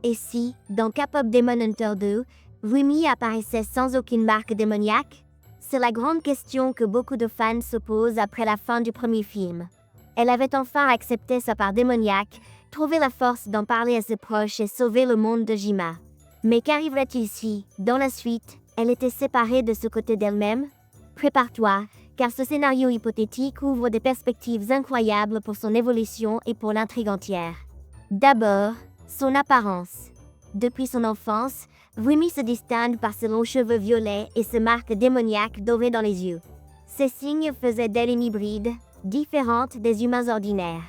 Et si, dans K-pop Demon Hunter 2, Rumi apparaissait sans aucune marque démoniaque? C'est la grande question que beaucoup de fans se posent après la fin du premier film. Elle avait enfin accepté sa part démoniaque, trouvé la force d'en parler à ses proches et sauvé le monde de Jima. Mais qu'arriverait-il si, dans la suite, elle était séparée de ce côté d'elle-même? Prépare-toi, car ce scénario hypothétique ouvre des perspectives incroyables pour son évolution et pour l'intrigue entière. D'abord, son apparence. Depuis son enfance, Rumi se distingue par ses longs cheveux violets et ses marques démoniaques dorées dans les yeux. Ces signes faisaient d'elle une hybride, différente des humains ordinaires.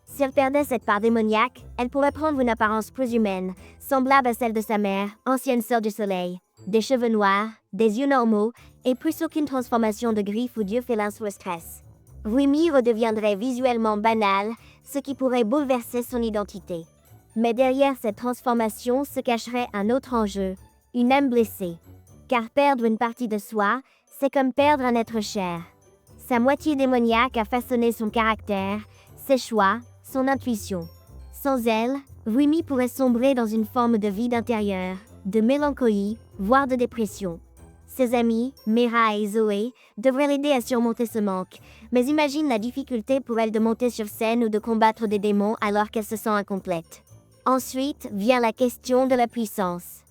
Si elle perdait cette part démoniaque, elle pourrait prendre une apparence plus humaine, semblable à celle de sa mère, ancienne sœur du soleil. Des cheveux noirs, des yeux normaux, et plus aucune transformation de griffe ou d'yeux félins sous le stress. Rumi redeviendrait visuellement banal, ce qui pourrait bouleverser son identité. Mais derrière cette transformation se cacherait un autre enjeu, une âme blessée. Car perdre une partie de soi, c'est comme perdre un être cher. Sa moitié démoniaque a façonné son caractère, ses choix, son intuition. Sans elle, Rumi pourrait sombrer dans une forme de vide intérieur, de mélancolie, voire de dépression. Ses amis, Mera et Zoé, devraient l'aider à surmonter ce manque, mais imagine la difficulté pour elle de monter sur scène ou de combattre des démons alors qu'elle se sent incomplète. Ensuite vient la question de la puissance.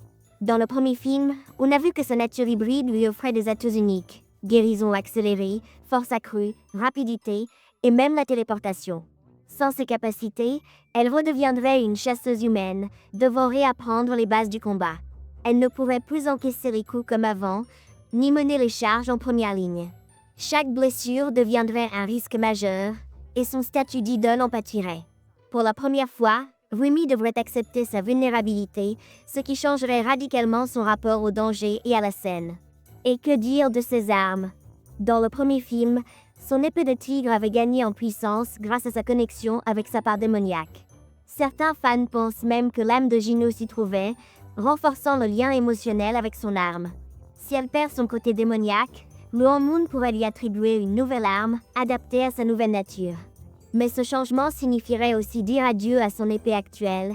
Dans le premier film, on a vu que sa nature hybride lui offrait des atouts uniques. Guérison accélérée, force accrue, rapidité et même la téléportation. Sans ces capacités, elle redeviendrait une chasseuse humaine, devant réapprendre les bases du combat. Elle ne pourrait plus encaisser les coups comme avant, ni mener les charges en première ligne. Chaque blessure deviendrait un risque majeur, et son statut d'idole en pâtirait. Pour la première fois, Rumi devrait accepter sa vulnérabilité, ce qui changerait radicalement son rapport au danger et à la scène. Et que dire de ses armes? Dans le premier film, son épée de tigre avait gagné en puissance grâce à sa connexion avec sa part démoniaque. Certains fans pensent même que l'âme de Gino s'y trouvait, renforçant le lien émotionnel avec son arme. Si elle perd son côté démoniaque, le Moon pourrait lui attribuer une nouvelle arme, adaptée à sa nouvelle nature. Mais ce changement signifierait aussi dire adieu à son épée actuelle,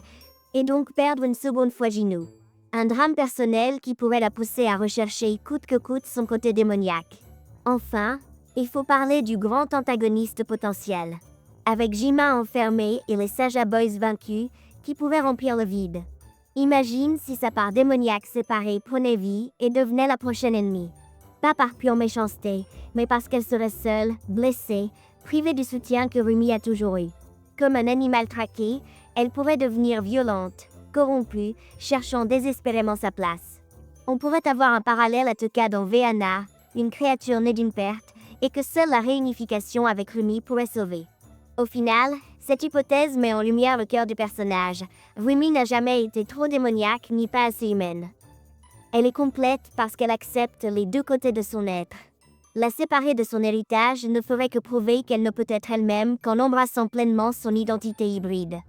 et donc perdre une seconde fois Gino. Un drame personnel qui pourrait la pousser à rechercher coûte que coûte son côté démoniaque. Enfin, il faut parler du grand antagoniste potentiel. Avec Jima enfermée et les Saja Boys vaincus, qui pourrait remplir le vide. Imagine si sa part démoniaque séparée prenait vie et devenait la prochaine ennemie. Pas par pure méchanceté, mais parce qu'elle serait seule, blessée, privée du soutien que Rumi a toujours eu. Comme un animal traqué, elle pourrait devenir violente, corrompue, cherchant désespérément sa place. On pourrait avoir un parallèle à ce cas dans Veana, une créature née d'une perte, et que seule la réunification avec Rumi pourrait sauver. Au final, cette hypothèse met en lumière le cœur du personnage. Rumi n'a jamais été trop démoniaque ni pas assez humaine. Elle est complète parce qu'elle accepte les deux côtés de son être. La séparer de son héritage ne ferait que prouver qu'elle ne peut être elle-même qu'en embrassant pleinement son identité hybride.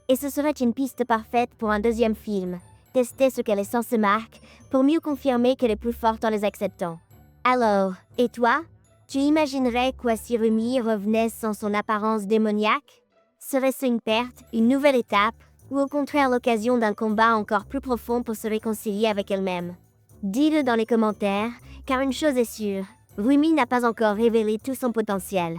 Et ce serait une piste parfaite pour un deuxième film. Tester ce qu'elle est sans ses marques, pour mieux confirmer qu'elle est plus forte en les acceptant. Alors, et toi? Tu imaginerais quoi si Rumi revenait sans son apparence démoniaque? Serait-ce une perte, une nouvelle étape, ou au contraire l'occasion d'un combat encore plus profond pour se réconcilier avec elle-même? Dis-le dans les commentaires, car une chose est sûre, Rumi n'a pas encore révélé tout son potentiel.